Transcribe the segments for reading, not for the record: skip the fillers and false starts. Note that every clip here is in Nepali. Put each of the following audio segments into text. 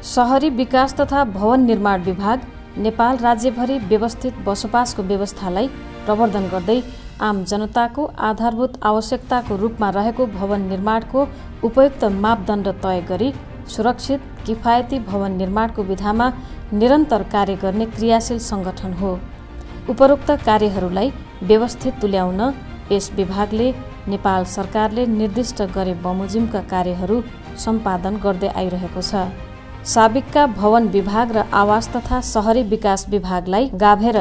शहरी विकास तथा भवन निर्माण विभाग नेपाल राज्यभरि व्यवस्थित बसोबासको व्यवस्थालाई प्रवर्धन गर्दै आम जनताको आधारभूत आवश्यकताको रूपमा रहेको भवन निर्माणको उपयुक्त मापदण्ड तय गरी सुरक्षित किफायती भवन निर्माणको विधामा निरन्तर कार्य गर्ने क्रियाशील संगठन हो। उपरोक्त कार्यहरूलाई व्यवस्थित तुल्याउन यस विभागले नेपाल सरकारले निर्दिष्ट गरे बमोजिमका कार्यहरू सम्पादन गर्दै आइरहेको छ। साबिकका भवन विभाग र आवास तथा शहरी विकास विभागलाई गाभेर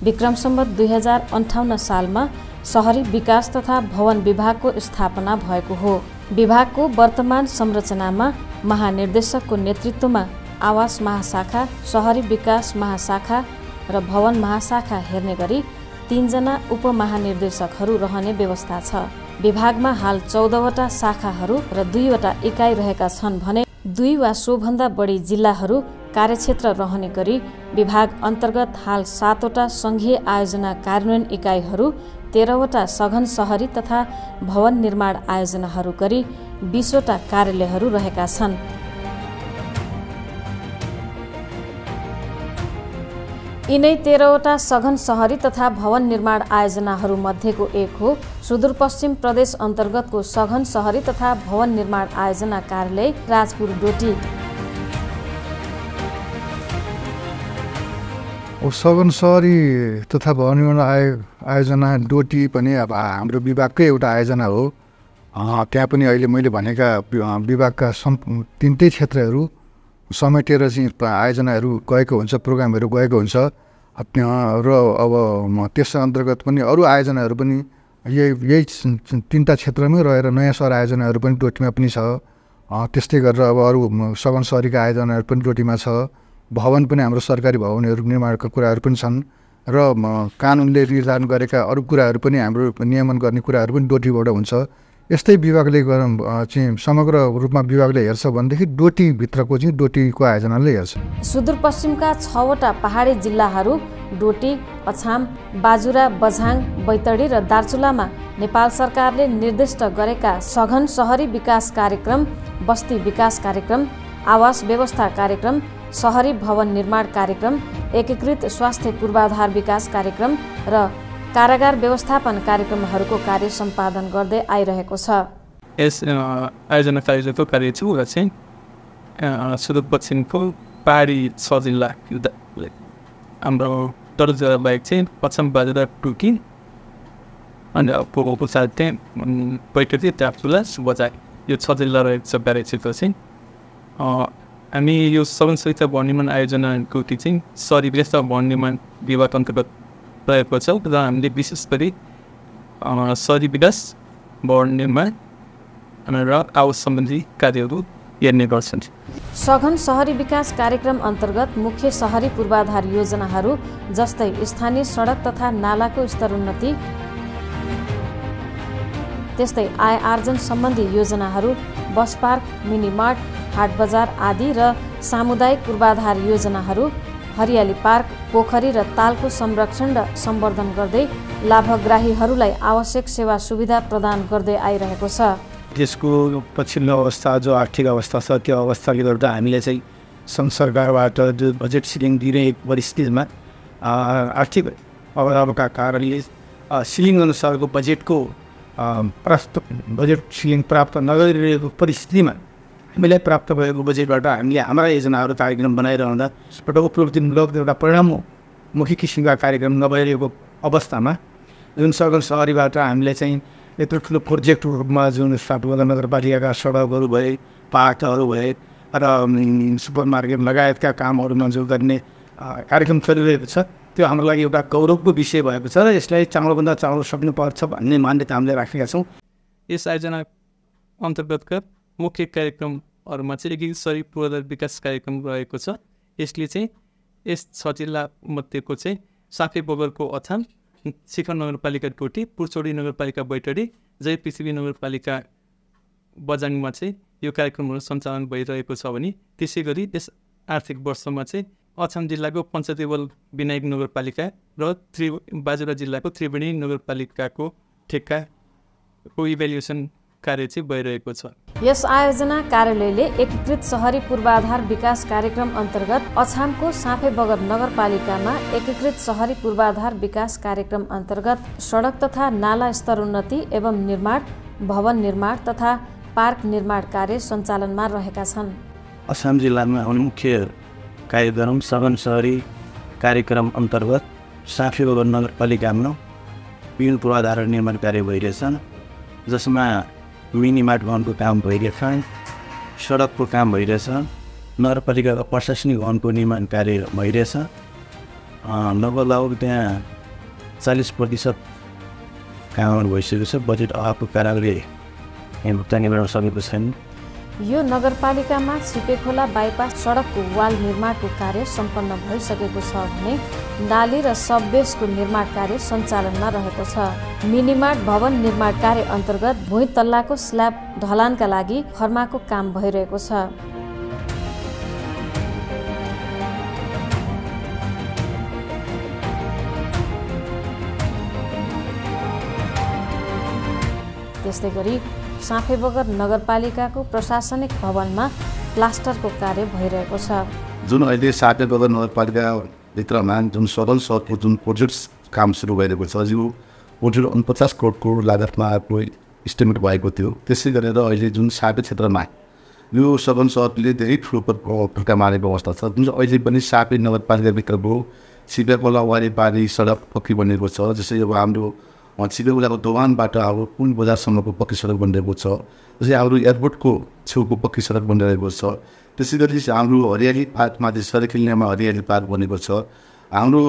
विक्रम सम्वत 2058 सालमा शहरी विकास तथा भवन विभागको स्थापना भएको हो। विभागको वर्तमान संरचनामा महानिर्देशकको नेतृत्वमा आवास महाशाखा, शहरी विकास महाशाखा र भवन महाशाखा हेर्ने गरी 3 जना उपमहानिर्देशकहरू रहने व्यवस्था छ। विभागमा हाल 14वटा शाखाहरू र 2वटा इकाइ रहेका छन् भने 2 वा सोभन्दा बढी जिल्लाहरू कार्यक्षेत्र रहने गरी विभाग अन्तर्गत हाल 7वटा सङ्घीय आयोजना कार्यान्वयन इकाइहरू, 13वटा सघन शहरी तथा भवन निर्माण आयोजनाहरू गरी 20वटा कार्यालयहरू रहेका छन्। यिनै 13वटा सघन शहरी तथा भवन निर्माण आयोजनाहरू मध्येको एक हो सुदूरपश्चिम प्रदेश अन्तर्गतको सघन शहरी तथा भवन निर्माण आयोजना कार्यालय राजपुर डोटी। सघन शहरी तथा भवन निर्माण आयोजना डोटी पनि अब हाम्रो विभागकै एउटा आयोजना हो। त्यहाँ पनि अहिले मैले भनेका विभागका तिनटै क्षेत्रहरू समेटेर चाहिँ आयोजनाहरू गएको हुन्छ, प्रोग्रामहरू गएको हुन्छ। र अब त्यस अन्तर्गत पनि अरू आयोजनाहरू पनि यही 3टा क्षेत्रमै रहेर नयाँ सहर आयोजनाहरू पनि डोटीमा पनि छ। त्यस्तै गरेर अब अरू सघन शहरीका आयोजनाहरू पनि डोटीमा छ। भवन पनि हाम्रो सरकारी भवनहरू निर्माणका कुराहरू पनि छन् र कानुनले निर्धारण गरेका अरू कुराहरू पनि हाम्रो नियमन गर्ने कुराहरू पनि डोटीबाट हुन्छ। यस्तै विभागले चाहिँ समग्र रूपमा विभागले हेर्छ भनेदेखि डोटीभित्रको चाहिँ डोटीको आयोजनाले हेर्छ। सुदूरपश्चिमका 6वटा पहाडी जिल्लाहरू डोटी, अछाम, बाजुरा, बझाङ, बैतडी र दार्चुलामा नेपाल सरकारले निर्दिष्ट गरेका सघन शहरी विकास कार्यक्रम, बस्ती विकास कार्यक्रम, आवास व्यवस्था कार्यक्रम, शहरी भवन निर्माण कार्यक्रम, एकीकृत स्वास्थ्य पूर्वाधार विकास कार्यक्रम र कारागार व्यवस्थापन कार्यक्रमहरूको कार्य सम्पादन गर्दै आइरहेको छ। यस आयोजना कार्यको कार्य चाहिँ सुदूरपश्चिमको पहाडी 6 जिल्ला हाम्रो तराई जिल्ला बाहेक चाहिँ पश्चिम बाजुरा, टुकी अनि पूर्वको साथ चाहिँ बैतडी, दार्चुला, बझाङ यो 6 जिल्ला रहेको छ कार्यक्षेत्र चाहिँ। हामी यो सघन शहरी तथा भवन निर्माण आयोजनाको चाहिँ शहरी विकास तथा भवन निर्माण विभाग अन्तर्गत रहेको छ र हामीले विशेष गरी शहरी विकास, भवन निर्माण र आवास सम्बन्धी कार्यहरू हेर्ने गर्छन्। सघन शहरी विकास कार्यक्रम अन्तर्गत मुख्य शहरी पूर्वाधार योजनाहरू जस्तै स्थानीय सडक तथा नालाको स्तरोन्नति, त्यस्तै आय आर्जन सम्बन्धी योजनाहरू, बस पार्क, मिनी मार्ट, हाट बजार आदि र सामुदायिक पूर्वाधार योजनाहरू, हरियाली पार्क, पोखरी र तालको संरक्षण र सम्वर्धन गर्दै लाभग्राहीहरूलाई आवश्यक सेवा सुविधा प्रदान गर्दै आइरहेको छ। देशको पछिल्लो अवस्था जो आर्थिक अवस्था छ त्यो अवस्थाले गर्दा हामीले चाहिँ सङ्घ सरकारबाट जो बजेट सिलिङ दिइरहेको परिस्थितिमा आर्थिक अभावका कारणले सिलिङ अनुसारको बजेट सिलिङ प्राप्त नगरिरहेको परिस्थितिमा हामीलाई प्राप्त भएको बजेटबाट हामीले हाम्रा योजनाहरू कार्यक्रम बनाइरहँदा एउटा उपलब्धिमूलक एउटा परिणाममुखी किसिमका कार्यक्रम नभइरहेको अवस्थामा जुन सघन शहरीबाट हामीले चाहिँ यत्रो ठुलो प्रोजेक्टको रूपमा जुन स्थापना नगरपालिकाका सडकहरू भए, पार्कहरू भए र सुपर मार्केट लगायतका कामहरू मन्जुर गर्ने कार्यक्रम चलिरहेको छ, त्यो हाम्रो लागि एउटा गौरवको विषय भएको छ र यसलाई चाँडोभन्दा चाँडो सक्नुपर्छ भन्ने मान्यता हामीले राखेका छौँ। यस आयोजना अन्तर्गतका मुख्य कार्यक्रमहरूमा चाहिँ एकीकृत शहरी पूर्वाधार विकास कार्यक्रम रहेको छ। यसले चाहिँ यस 6 जिल्ला मध्येको चाहिँ साफे बगरको अछाम, शिखर नगरपालिका डोटी, पुर्चौडी नगरपालिका बैतडी, जय पृथ्वी नगरपालिका बझाङमा चाहिँ यो कार्यक्रमहरू सञ्चालन भइरहेको छ भने त्यसै गरी यस आर्थिक वर्षमा चाहिँ अछाम जिल्लाको पञ्चदेवल विनायक नगरपालिका र बाजुरा जिल्लाको त्रिवेणी नगरपालिकाको ठेक्काको इभ्यालुएसन कार्य चाहिँ भइरहेको छ। यस आयोजना कार्यालयले एकीकृत शहरी पूर्वाधार विकास कार्यक्रम अन्तर्गत अछामको साँफेबगर नगरपालिकामा एकीकृत शहरी पूर्वाधार विकास कार्यक्रम अन्तर्गत सडक तथा नाला स्तरोन्नति एवं निर्माण, भवन निर्माण तथा पार्क निर्माण कार्य सञ्चालनमा रहेका छन्। असम जिल्लामा आउने मुख्य कार्यक्रम सघन शहरी कार्यक्रम अन्तर्गत साँफेबगर नगरपालिकामा विभिन्न पूर्वाधार निर्माण कार्य भइरहेछ, जसमा मिनी मार्ट भवनको काम भइरहेछ, सडकको काम भइरहेछ, नगरपालिकाको प्रशासनिक भवनको निर्माण कार्य भइरहेछ। लगभग त्यहाँ 40% कामहरू भइसकेको छ। बजेट अभावको कारणले यहाँ भुक्तानी गर्न सकेको छैन। यो नगरपालिकामा छिपेखोला बाइपास सडकको वाल निर्माणको कार्य सम्पन्न भइसकेको छ भने नाली र सबबेसको निर्माण कार्य सञ्चालनमा रहेको छ। मिनिमार्ट भवन निर्माण कार्य अन्तर्गत भुइँ तल्लाको स्ल्याब ढलानका लागि फर्माको काम भइरहेको छ। त्यस्तै गरी साँफेबगर नगरपालिकाको प्रशासनिक भवनमा प्लास्टरको कार्य भइरहेको छ। जुन अहिले साँफेबगर नगरपालिकाभित्रमा जुन सदन सडकको जुन प्रोजेक्ट काम सुरु भइरहेको छ, यो प्रोजेक्ट 49 करोडको लागतमा इस्टिमेट भएको थियो। त्यसै गरेर अहिले जुन साँपे क्षेत्रमा यो सदन सडकले धेरै ठुलो फड्का मारेको अवस्था छ। जुन अहिले पनि साँपे नगरपालिकाभित्रको छिपेखोला वारिपारी सडक पक्की बनेको छ। जस्तै अब हाम्रो छिपेखोलाको दोभानबाट अब पुल बजारसम्मको पक्की सडक बनिरहेको छ। जस्तै हाम्रो एयरपोर्टको छेउको पक्की सडक बनिरहेको छ। त्यसै गरी हाम्रो हरियाली पार्कमा चाहिँ सरकिल्नेमा हरियाली पार्क बनेको छ। हाम्रो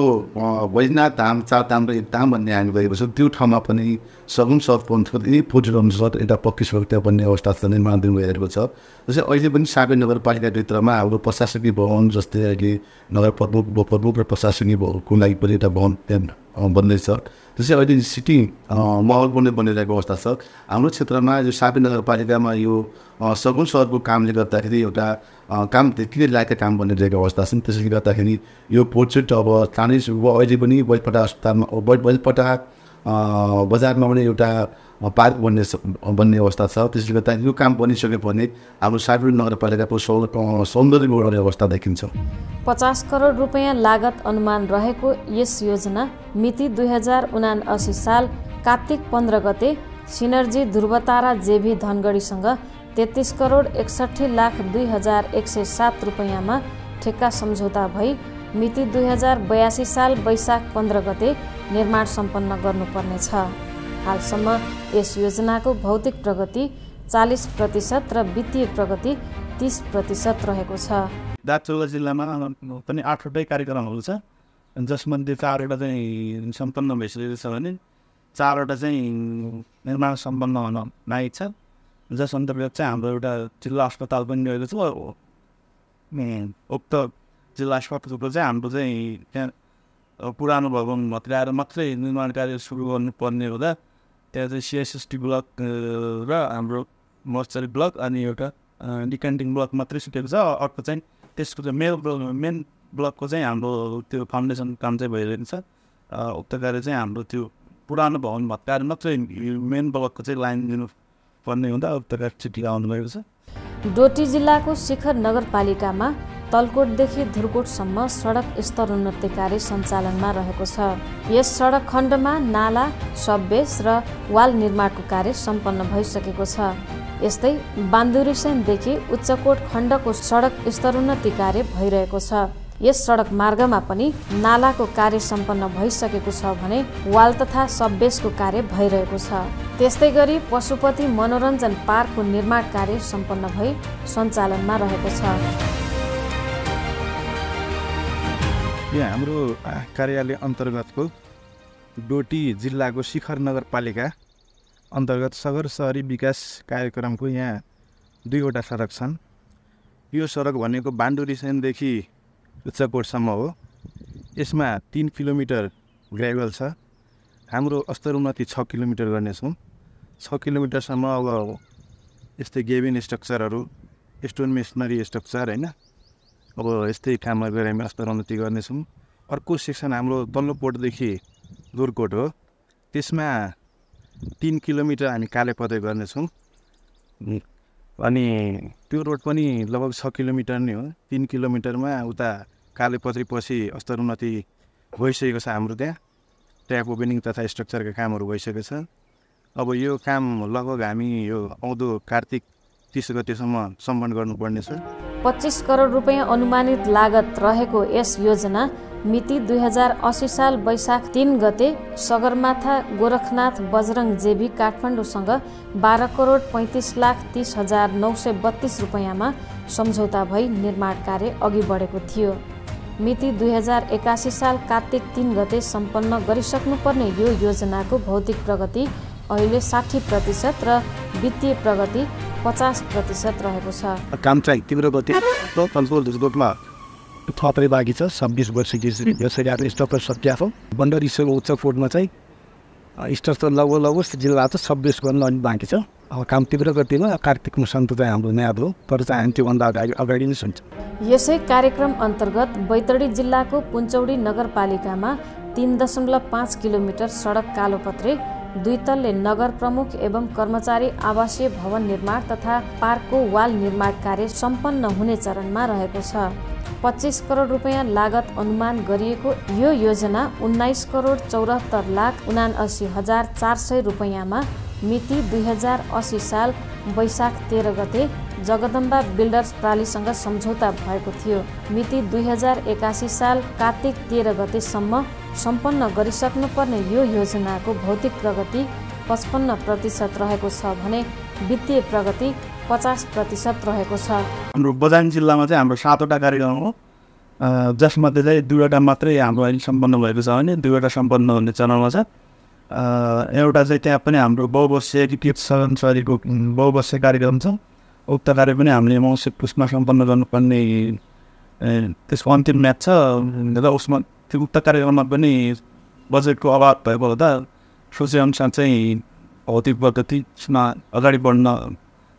बैजनाथ धाम, चार धाम र एक धाम भन्ने हामी गएको छ, त्यो ठाउँमा पनि सगुन सडक अन्तर्गत यही प्रोजेक्ट अनुसार एउटा पक्की सडक त्यहाँ बन्ने अवस्था छ, निर्माणाधीन भइरहेको छ। जस्तै अहिले पनि साँपे नगरपालिकाभित्रमा हाम्रो प्रशासकीय भवन, जस्तै अहिले नगर प्रमुख र प्रशासकीय भवनको लागि पनि एउटा भवन त्यहाँ बन्दैछ। त्यसै अहिले सिटी महल पनि बनिरहेको अवस्था छ। हाम्रो क्षेत्रमा यो साँपे नगरपालिकामा यो सगुन सहरको कामले गर्दाखेरि एउटा काम त्यतिकै लागेको काम बनिरहेको अवस्था छ। त्यसैले गर्दाखेरि यो प्रोजेक्ट अब चाँडै अहिले पनि बैलपटा अस्पतालमा बैलपटा बजारमा पनि एउटा पार्क बन्ने अवस्था छ। त्यसले गर्दा यो काम बनिसक्यो भने हाम्रो साँपे नगरपालिकाको सौन्दर्य बढाउने अवस्था देखिन्छ। 50 करोड रुपियाँ लागत अनुमान रहेको यस योजना मिति 2079 साल कार्तिक 15 गते सिनर्जी ध्रुवतारा जेभी धनगढीसँग 33 करोड 61,02,107 रुपियाँमा ठेक्का सम्झौता भई मिति 2082 साल वैशाख 15 गते निर्माण सम्पन्न गर्नुपर्नेछ। हालसम्म यस योजनाको भौतिक प्रगति 40% र वित्तीय प्रगति 30% रहेको छ। दार्चुला जिल्लामा पनि 8वटै कार्यक्रमहरू छ, जसमध्ये 4वटा चाहिँ सम्पन्न भइसकेको छ भने 4वटा चाहिँ निर्माण सम्पन्न हुन बाँकी छ। जस अन्तर्गत चाहिँ हाम्रो एउटा जिल्ला अस्पताल पनि रहेको छ। उक्त जिल्ला अस्पतालको चाहिँ हाम्रो चाहिँ त्यहाँ पुरानो भवन भत्काएर मात्रै निर्माण कार्य सुरु गर्नुपर्ने हुँदा त्यहाँ चाहिँ सिएसएसटी ब्लक र हाम्रो मर्चरी ब्लक अनि एउटा डिकान्टिङ ब्लक मात्रै सुटेको छ। अर्को चाहिँ त्यसको चाहिँ मेन ब्लकको चाहिँ हाम्रो त्यो फाउन्डेसन काम चाहिँ भइरहेको छ। उक्त कार्य चाहिँ हाम्रो त्यो पुरानो भवन भत्काएर मात्रै मेन ब्लकको चाहिँ लाइन दिनुपर्ने हुँदा उक्त कार्य छिटो आउनु भएको छ। डोटी जिल्लाको शिखर नगरपालिकामा तलकोटदेखि धुर्कोटसम्म सडक स्तरोन्नति कार्य सञ्चालनमा रहेको छ। यस सडक खण्डमा नाला, सबबेस र वाल निर्माणको कार्य सम्पन्न भइसकेको छ। यस्तै बान्दुरीसेनदेखि उच्चकोट खण्डको सडक स्तरोन्नति कार्य भइरहेको छ। यस सडक मार्गमा पनि नालाको कार्य सम्पन्न भइसकेको छ भने वाल तथा सबबेसको कार्य भइरहेको छ। त्यस्तै गरी पशुपति मनोरञ्जन पार्कको निर्माण कार्य सम्पन्न भई सञ्चालनमा रहेको छ। यो हाम्रो कार्यालय अन्तर्गतको डोटी जिल्लाको शिखर नगरपालिका अन्तर्गत सगर सहरी विकास कार्यक्रमको यहाँ 2वटा सडक छन्। यो सडक भनेको बान्दुरीसेनदेखि उच्चकोटसम्म हो। यसमा 3 किलोमिटर ग्रेभल छ। हाम्रो स्तरोन्नति 6 किलोमिटर गर्नेछौँ। 6 किलोमिटरसम्म अब यस्तै गेबिन स्ट्रक्चरहरू, स्टोन मेसनरी स्ट्रक्चर होइन, अब यस्तै कामहरू गरेर हामी स्तरोन्नति गर्नेछौँ। अर्को सेक्सन हाम्रो तल्लो पोटदेखि दुर्कोट हो। त्यसमा 3 किलोमिटर हामी कालेपदै गर्नेछौँ। अनि त्यो रोड पनि लगभग 6 किलोमिटर नै हो। 3 किलोमिटरमा उता कालेपत्री पछि स्तरोन्नति भइसकेको छ। हाम्रो त्यहाँ ट्याप ओपनिङ तथा स्ट्रक्चरका कामहरू भइसकेको छ। अब यो काम लगभग हामी यो आउँदो कार्तिक 30 गतेसम्म सम्पन्न गर्नुपर्ने छ। 25 करोड रुपैयाँ अनुमानित लागत रहेको यस योजना मिति 2080 साल वैशाख 3 गते सगरमाथा गोरखनाथ बजरङ जेबी काठमाडौँसँग 12 करोड 35,30,932 रुपैयाँमा सम्झौता भई निर्माण कार्य अघि बढेको थियो। मिति 2081 साल कार्तिक 3 गते सम्पन्न गरिसक्नुपर्ने यो योजनाको भौतिक प्रगति अहिले 60% र वित्तीय प्रगति 50% रहेको छ। काम चाहिँ तीव्र गति र कन्ट्रोल रूपमा थपै बाँकी छ। 26 वर्षदेखि यसरी आफ्नो स्टक सकिएको बन्डर इस्यु उच्च कोर्टमा चाहिँ स्टक त लगभग जिल्ला त 26 गर्न अलिक बाँकी छ। अब काम तीव्र गतिमा कार्तिक मसान्त चाहिँ हाम्रो नयाँ हो, तर चाहिँ हामी त्योभन्दा अगाडि नै सुन्छ। यसै कार्यक्रम अन्तर्गत बैतडी जिल्लाको पुन्चौडी नगरपालिकामा 3.5 किलोमिटर सडक कालोपत्रे, 2 तल्ले नगर प्रमुख एवं कर्मचारी आवासीय भवन निर्माण तथा पार्कको वाल निर्माण कार्य सम्पन्न हुने चरणमा रहेको छ। 25 करोड रुपैयाँ लागत अनुमान गरिएको यो योजना 19 करोड 74,79,400 रुपैयाँमा मिति 2080 साल वैशाख 13 गते जगदम्बा बिल्डर्स प्रालीसँग सम्झौता भएको थियो। मिति 2081 साल कार्तिक 13 गतेसम्म सम्पन्न गरिसक्नुपर्ने यो योजनाको भौतिक प्रगति 55% रहेको छ भने वित्तीय प्रगति 50% रहेको छ। हाम्रो बझाङ जिल्लामा चाहिँ हाम्रो 7वटा कार्यक्रम हो, जसमध्ये चाहिँ 2वटा मात्रै हाम्रो अहिले सम्पन्न भएको छ भने 2वटा सम्पन्न हुने चरणमा छ। एउटा चाहिँ त्यहाँ पनि हाम्रो बहुवर्षीय रिपिट सगनसरीको बहुवर्षीय कार्यक्रम छ। उक्त कार्य पनि हामीले मौसम पुसमा सम्पन्न गर्नुपर्ने त्यसको अन्तिम म्याच छ र उसमा त्यो उक्त कार्यक्रममा पनि बजेटको अभाव भएको हुँदा सोचेअनुसार चाहिँ भौतिक प्रगतिमा अगाडि बढ्न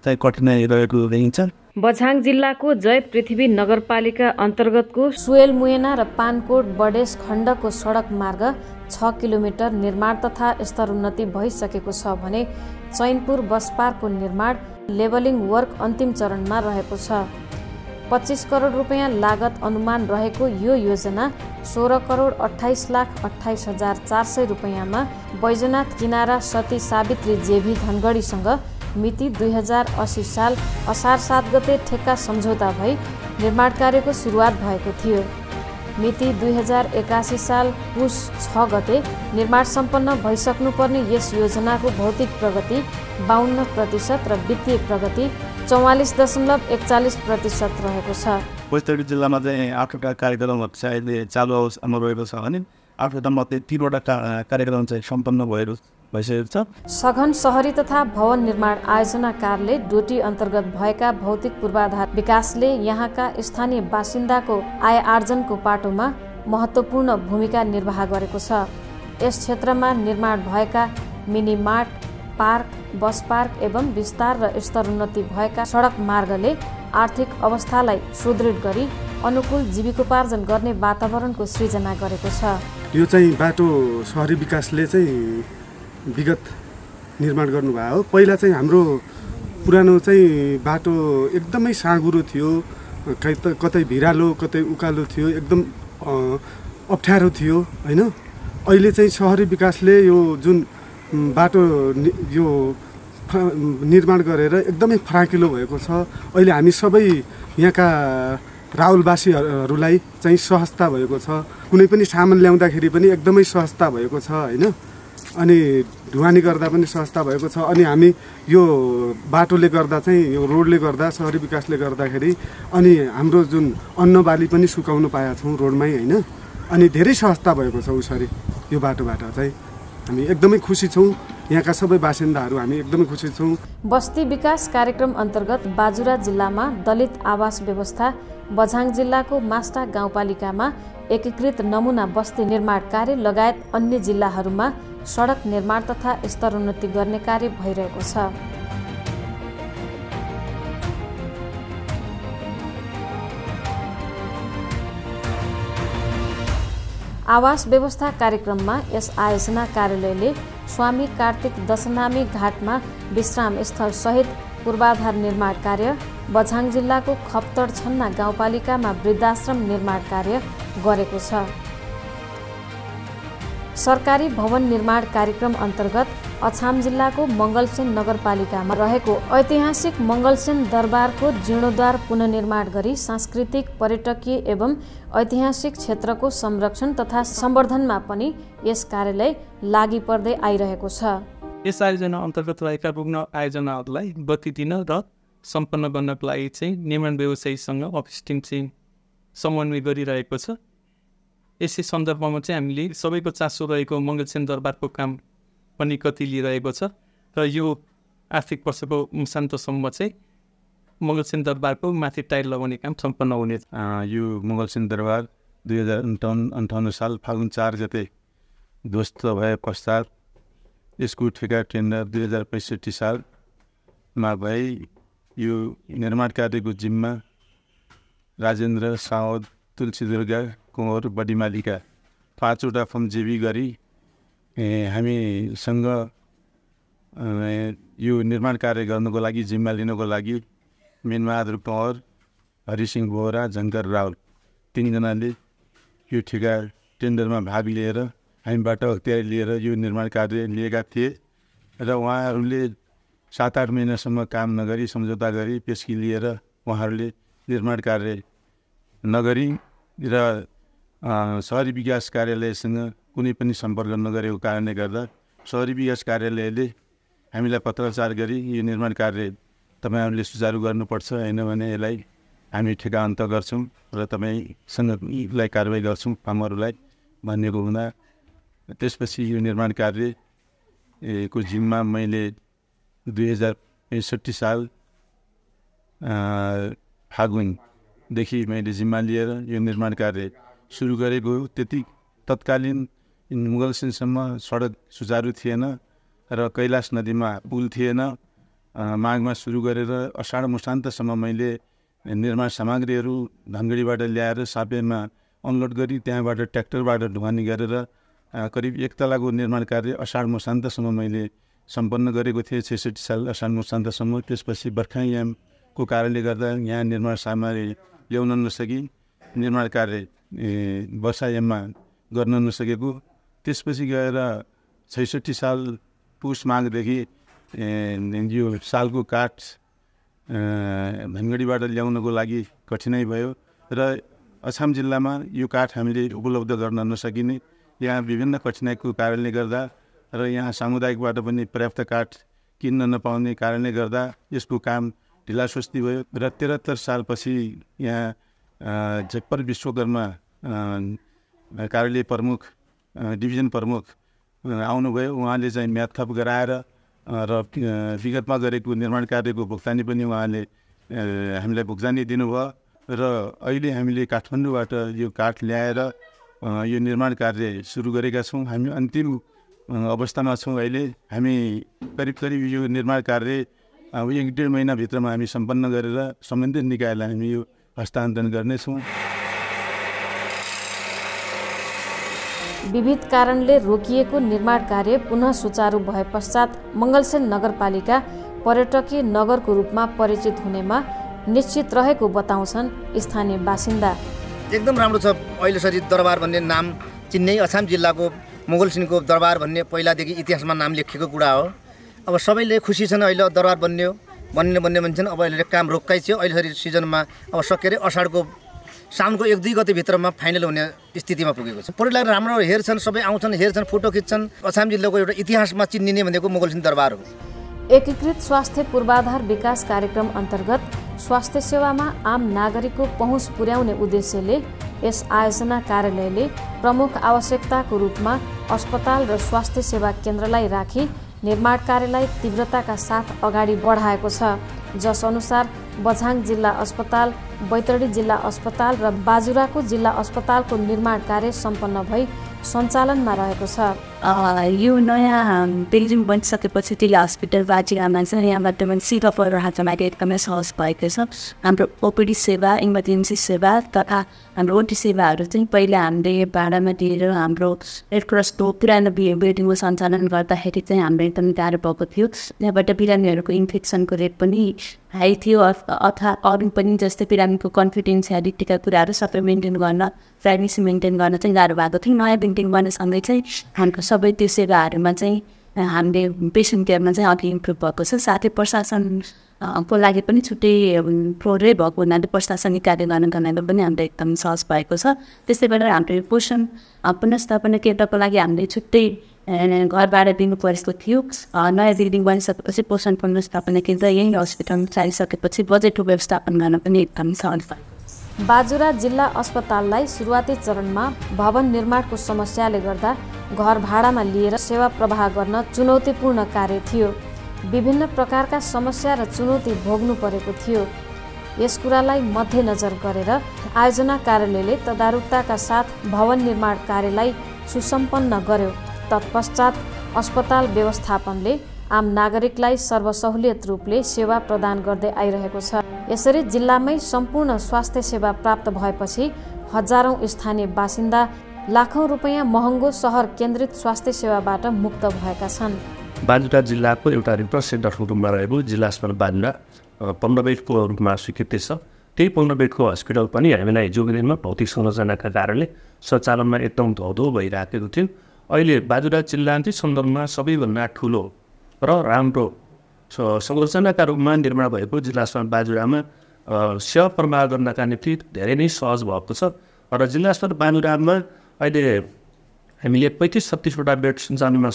चाहिँ कठिनाइ रहेको देखिन्छ। बझाङ जिल्लाको जय पृथ्वी नगरपालिका अन्तर्गतको सुएल मुएना र पानकोट बडेस खण्डको सडक मार्ग 6 किलोमिटर निर्माण तथा स्तरोन्नति भइसकेको छ भने चैनपुर बस पार्कको निर्माण लेभलिङ वर्क अन्तिम चरणमा रहेको छ। 25 करोड रुपैयाँ लागत अनुमान रहेको यो योजना 16 करोड 28,28,400 रुपैयाँमा बैजनाथ किनारा सती सावित्री जेभी धनगढीसँग मिति 2080 साल असार 7 गते ठेक्का सम्झौता भई निर्माण कार्यको सुरुवात भएको थियो। मिति 2081 साल पुस 6 गते निर्माण सम्पन्न भइसक्नुपर्ने यस योजनाको भौतिक प्रगति 52% र वित्तीय प्रगति 44.41% रहेको छ। बैतडी जिल्लामा चाहिँ 8वटा कार्यक्रमहरू चाहिँ अहिले चालु अवस्थामा रहेको छ भने 8वटा मध्ये 3वटा कार्यक्रम चाहिँ सम्पन्न भइसकेको छ। सघन शहरी तथा भवन निर्माण आयोजना कार्यालय डोटी अन्तर्गत भएका भौतिक पूर्वाधार विकासले यहाँका स्थानीय बासिन्दाको आय आर्जनको पाटोमा महत्त्वपूर्ण भूमिका निर्वाह गरेको छ। यस क्षेत्रमा निर्माण भएका mini mart, park, bus park एवं विस्तार र स्तरोन्नति भएका सडक मार्गले आर्थिक अवस्थालाई सुदृढ गरी अनुकूल जीविकोपार्जन गर्ने वातावरणको सृजना गरेको छ। यो चाहिँ बाटो शहरी विकासले चाहिँ विगत निर्माण गर्नुभयो। पहिला चाहिँ हाम्रो पुरानो चाहिँ बाटो एकदमै साँघुरो थियो, कतै भिरालो कतै उकालो थियो, एकदम अप्ठ्यारो थियो हैन। अहिले चाहिँ शहरी विकासले यो जुन बाटो यो निर्माण गरेर एकदमै फराकिलो भएको छ। अहिले हामी सबै यहाँका राहुलवासीहरूलाई चाहिँ सहजता भएको छ। कुनै पनि सामान ल्याउँदाखेरि पनि एकदमै सहजता भएको छ हैन। अनि ढुवानी गर्दा पनि सहजता भएको छ। अनि हामी यो बाटोले गर्दा चाहिँ यो रोडले गर्दा शहरी विकासले गर्दाखेरि अनि हाम्रो जुन अन्नबाली पनि सुकाउन पाएका छौँ रोडमै हैन। अनि धेरै सहजता भएको छ उसरी यो बाटोबाट चाहिँ हामी एकदमै खुसी छौँ। यहाँका सबै बासिन्दाहरू हामी एकदमै खुसी छौँ। बस्ती विकास कार्यक्रम अन्तर्गत बाजुरा जिल्लामा दलित आवास व्यवस्था, बझाङ जिल्लाको मास्टा गाउँपालिकामा एकीकृत नमुना बस्ती निर्माण कार्य लगायत अन्य जिल्लाहरूमा सडक निर्माण तथा स्तरोन्नति गर्ने कार्य भइरहेको छ। आवास व्यवस्था कार्यक्रममा यस आयोजना कार्यालयले स्वामी कार्तिक दशनामी घाटमा विश्राम स्थल सहित पूर्वाधार निर्माण कार्य, बझाङ जिल्लाको खप्तड छन्ना गाउँपालिकामा वृद्धाश्रम निर्माण कार्य गरेको छ। सरकारी भवन निर्माण कार्यक्रम अन्तर्गत अछाम जिल्लाको मङ्गलसेन नगरपालिकामा रहेको ऐतिहासिक मङ्गलसेन दरबारको जीर्णोद्धार पुनर्निर्माण गरी सांस्कृतिक, पर्यटकीय एवं ऐतिहासिक क्षेत्रको संरक्षण तथा सम्वर्धनमा पनि यस कार्यालय लागि पर्दै आइरहेको छ। यस आयोजना अन्तर्गत रहेका विभिन्न आयोजनाहरूलाई गति दिन र सम्पन्न गर्नको लागि चाहिँ निर्माण व्यवसायीसँग अफिस टिम चाहिँ समन्वय गरिरहेको छ। यसै सन्दर्भमा चाहिँ हामीले सबैको चासो रहेको मङ्गलसेन दरबारको काम पनि गति लिइरहेको छ र यो आर्थिक वर्षको मुसान्तसम्म चाहिँ मङ्गलसेन दरबारको माथि टाइल लगाउने काम सम्पन्न हुनेछ। यो मङ्गलसेन दरबार 2058 साल फागुन 4 गते ध्वस्त भए पश्चात यसको ठेका टेन्डर 2065 सालमा भई यो निर्माण कार्यको जिम्मा राजेन्द्र सावद, तुलसी दुर्गा कुँवर, बडीमालिका 5 वटा फर्मजेबी गरी हामीसँग यो निर्माण कार्य गर्नको लागि जिम्मा लिनको लागि मेनबहादुर कुँवर, हरिसिंह बोहरा, झङ्कर रावल 3 जनाले यो ठेका टेन्डरमा भाग लिएर हामीबाट अख्तियारी लिएर यो निर्माण कार्य लिएका थिए र उहाँहरूले 7-8 महिनासम्म काम नगरी सम्झौता गरी पेस्की लिएर उहाँहरूले निर्माण कार्य नगरी र शहरी विकास कार्यालयसँग कुनै पनि सम्पर्क नगरेको कारणले गर्दा शहरी विकास कार्यालयले हामीलाई पत्राचार गरी यो निर्माण कार्य तपाईँहरूले सुचारू गर्नुपर्छ, होइन भने यसलाई हामी ठेका अन्त गर्छौँ र तपाईँसँग यसलाई कारवाही गर्छौँ फार्महरूलाई भनिएको हुँदा त्यसपछि यो निर्माण कार्यको जिम्मा मैले 2065 साल फागुनदेखि मैले जिम्मा लिएर यो निर्माण कार्य सुरु गरेको। त्यति तत्कालीन मुगलसेनसम्म सडक सुचारू थिएन र कैलाश नदीमा पुल थिएन। माघमा सुरु गरेर अषाढ मुसान्तसम्म मैले निर्माण सामग्रीहरू धनगढीबाट ल्याएर सापेमा अनलोड गरी त्यहाँबाट ट्र्याक्टरबाट ढुवानी गरेर करिब 1 तलाको निर्माण कार्य अषाढ मुसान्तसम्म मैले सम्पन्न गरेको थिएँ 66 साल अषाढ मुसान्तसम्म। त्यसपछि बर्खायामको कारणले गर्दा यहाँ निर्माण सामग्री ल्याउन नसकी निर्माण कार्य वर्षायाममा गर्न नसकेको। त्यसपछि गएर 66 साल पुष माघदेखि यो सालको काठ धनगढीबाट ल्याउनको लागि कठिनाइ भयो र अछाम जिल्लामा यो काठ हामीले उपलब्ध गर्न नसकिने, यहाँ विभिन्न कठिनाइको कारणले गर्दा र यहाँ सामुदायिकबाट पनि पर्याप्त काठ किन्न नपाउने कारणले गर्दा यसको काम ढिलासुस्ती भयो र 73 सालपछि यहाँ झेप्पर विश्वकर्मा कार्यालय प्रमुख डिभिजन प्रमुख आउनुभयो। उहाँले चाहिँ म्याद थप गराएर र विगतमा गरेको निर्माण कार्यको भुक्तानी पनि उहाँले हामीलाई भुक्तानी दिनुभयो र अहिले हामीले काठमाडौँबाट यो काठ ल्याएर यो निर्माण कार्य सुरु गरेका छौँ। हामी अन्तिम अवस्थामा छौँ। अहिले हामी करिब यो निर्माण कार्य 1-1.5 महिनाभित्रमा हामी सम्पन्न गरेर सम्बन्धित निकायलाई हामी यो हस्तान्तरण गर्नेछौँ। विविध कारणले रोकिएको निर्माण कार्य पुनः सुचारू भए पश्चात मङ्गलसेन नगरपालिका पर्यटकीय नगरको रूपमा परिचित हुनेमा निश्चित रहेको बताउँछन् स्थानीय बासिन्दा। एकदम राम्रो छ। अहिलेसरी दरबार भन्ने नाम चिन्नै अछाम जिल्लाको मुगलसेनको दरबार भन्ने पहिलादेखि इतिहासमा नाम लेखिएको कुरा हो। अब सबैले खुसी छन्। अहिले दरबार बन्ने भन्छन्। अब अहिले काम रोक्काइ थियो। अहिलेसरी सिजनमा अब सकेर अषाढको साउनको 1-2 गतेभित्रमा फाइनल हुने स्थितिमा पुगेको छ। पर्यटकलाई राम्रो हेर्छन्, सबै आउँछन्, हेर्छन्, फोटो खिच्छन्। अछाम जिल्लाको एउटा इतिहासमा चिनिने भनेको मुगलसेन दरबार हो। एकीकृत स्वास्थ्य पूर्वाधार विकास कार्यक्रम अन्तर्गत स्वास्थ्य सेवामा आम नागरिकको पहुँच पुर्याउने उद्देश्यले यस आयोजना कार्यालयले प्रमुख आवश्यकताको रूपमा अस्पताल र स्वास्थ्य सेवा केन्द्रलाई राखी निर्माण कार्यलाई तीव्रताका साथ अगाडि बढाएको छ। जस अनुसार बझाङ जिल्ला अस्पताल, बैतडी जिल्ला अस्पताल र बाजुराको जिल्ला अस्पतालको निर्माण कार्य सम्पन्न भई सञ्चालनमा रहेको छ। यो नयाँ बिल्डिङ बनिसकेपछि तिला हस्पिटल बाजिरामा चाहिँ यहाँबाट सिकापर हातमाथि एकदमै सहज भएको छ। हाम्रो ओपिडी सेवा, इमर्जेन्सी सेवा तथा हाम्रो ओटी सेवाहरू चाहिँ पहिला हामीले भाडामा दिएर हाम्रो रेड क्रसको पुरानो बिल्डिङको सञ्चालन गर्दाखेरि चाहिँ हाम्रो एकदमै गाह्रो भएको थियो। त्यहाँबाट बिरामीहरूको इन्फेक्सनको रेट पनि हाई थियो अथवा अरू पनि जस्तै बिरामीको कन्फिडेन्सियालिटीका कुराहरू सबै मेन्टेन गर्न, प्राइभेसी मेन्टेन गर्न चाहिँ गाह्रो भएको थियो। नयाँ बिल्डिङ बनेसँगै चाहिँ हाम्रो सबै त्यो सेवाहरूमा चाहिँ हामीले पेसेन्ट केयरमा चाहिँ अघि इम्प्रुभ भएको छ। साथै प्रशासनको लागि पनि छुट्टै फ्लोरै भएको हुनाले प्रशासनिक कार्य गर्नको लागि पनि हाम्रो एकदम सहज भएको छ। त्यसै गरेर हाम्रो पोषण पुनर्स्थापना केन्द्रको लागि हामीले छुट्टै घरबाट दिनु परेको थियो। नयाँ बिल्डिङ बनिसकेपछि पोषण पुनर्स्थापना केन्द्र यही हस्पिटलमा चाहिसकेपछि बजेटको व्यवस्थापन गर्न पनि एकदम सहज भयो। बाजुरा जिल्ला अस्पताललाई सुरुवाती चरणमा भवन निर्माणको समस्याले गर्दा घर भाडामा लिएर सेवा प्रवाह गर्न चुनौतीपूर्ण कार्य थियो। विभिन्न प्रकारका समस्या र चुनौती भोग्नु परेको थियो। यस कुरालाई मध्यनजर गरेर आयोजना कार्यालयले तदारुकताका साथ भवन निर्माण कार्यलाई सुसम्पन्न गर्यो। तत्पश्चात अस्पताल व्यवस्थापनले आम नागरिकलाई सर्वसहुलियत रूपले सेवा प्रदान गर्दै आइरहेको छ। यसरी जिल्लामै सम्पूर्ण स्वास्थ्य सेवा प्राप्त भएपछि हजारौं स्थानीय बासिन्दा लाखौं रुपैयाँ महँगो सहर केन्द्रित स्वास्थ्य सेवाबाट मुक्त भएका छन्। बाजुरा जिल्लाको एउटा रिफरेन्स सेन्टरको रूपमा रहेको जिल्ला अस्पताल बाजुरा 15 बेडको रूपमा स्वीकृति छ। त्यही 15 बेडको हस्पिटल पनि हामीलाई हिजोको दिनमा भौतिक संरचनाका कारणले सञ्चालनमा एकदम धौधौ भइरहेको थियो। अहिले बाजुरा जिल्लाकै सन्दर्भमा सबैभन्दा ठुलो र राम्रो संरचनाका रूपमा निर्माण भएको जिल्ला अस्पताल बाजुरामा सेवा प्रवाह गर्नका निम्ति धेरै नै सहज भएको छ। र जिल्ला अस्पताल बाजुरामा अहिले हामीले 35-36वटा बेड सञ्चालनमा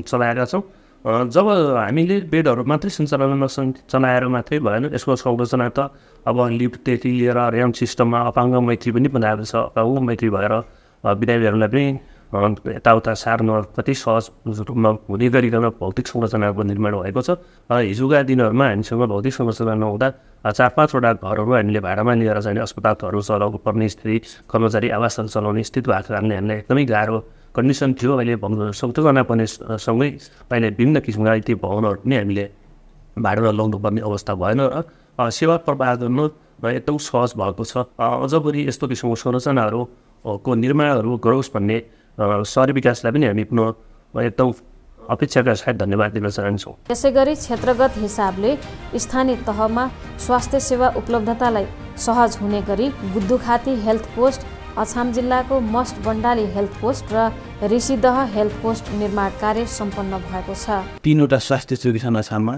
चलाएका छौँ। जब हामीले बेडहरू मात्रै सञ्चालनमा चलाएर मात्रै भएन, यसको संरचना त अब लिफ्टदेखि लिएर र्याम्प सिस्टममा अपाङ्ग मैत्री पनि बनाएको छ। अपाङ्ग मैत्री भएर बिरामीहरूलाई पनि यताउता सार्न कति सहज रूपमा हुने गरिकन भौतिक संरचनाको निर्माण भएको छ। हिजोका दिनहरूमा हामीसँग भौतिक संरचना नहुँदा 4-5वटा घरहरू हामीले भाडामा लिएर चाहिँ अस्पतालहरू चलाउनु पर्ने स्थिति, कर्मचारी आवासहरू चलाउने स्थिति भएको कारणले हामीलाई एकदमै गाह्रो कन्डिसन थियो। अहिले संरचना पर्ने सँगै अहिले विभिन्न किसिमका ती भवनहरू पनि हामीले भाडामा लगाउनुपर्ने अवस्था भएन र सेवा प्रवाह गर्नु एकदम सहज भएको छ। अझ पनि यस्तो किसिमको संरचनाहरूको निर्माणहरू गरोस् भन्ने सहरी विकासलाई पनि हामी पुनः एकदम अपेक्षाका साथ धन्यवाद दिन चाहन्छौँ। यसैगरी क्षेत्रगत हिसाबले स्थानीय तहमा स्वास्थ्य सेवा उपलब्धतालाई सहज हुने गरी गुद्दुखाती हेल्थ पोस्ट, अछाम जिल्लाको मस्ट बण्डाली हेल्थ पोस्ट र ऋषिदह हेल्थ पोस्ट निर्माण कार्य सम्पन्न भएको छ। 3वटा स्वास्थ्य चौकी छन् अछाममा।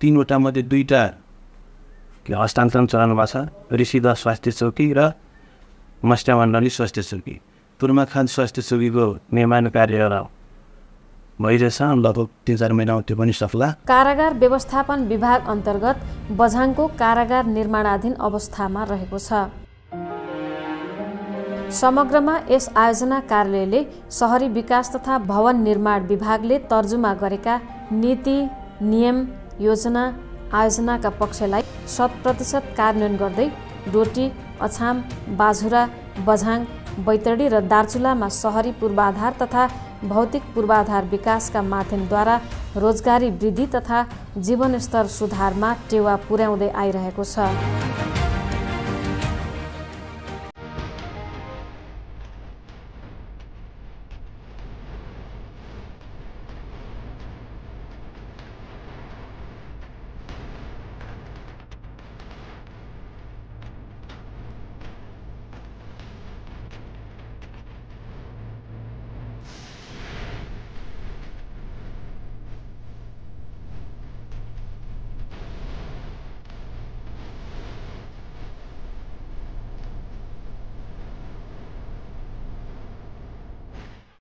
3वटा मध्ये 2टा हस्तान्तरण चलानमा छ, ऋषिदह स्वास्थ्य चौकी र मस्ट बण्डाली स्वास्थ्य चौकी। पुर्माखान स्वास्थ्य चौकीको निर्माण कार्य भइरहेछ, लगभग 3-4 महिनामा त्यो पनि सफला। कारागार व्यवस्थापन विभाग अन्तर्गत बझाङको कारागार निर्माणाधीन अवस्थामा रहेको छ। समग्रमा यस आयोजना कार्यालयले सहरी विकास तथा भवन निर्माण विभागले तर्जुमा गरेका नीति, नियम, योजना, आयोजनाका पक्षलाई 100% कार्यान्वयन गर्दै डोटी, अछाम, बाजुरा, बझाङ, बैतडी र दार्चुलामा सहरी पूर्वाधार तथा भौतिक पूर्वाधार विकासका माध्यमद्वारा रोजगारी वृद्धि तथा जीवनस्तर सुधारमा टेवा पुर्याउँदै आइरहेको छ।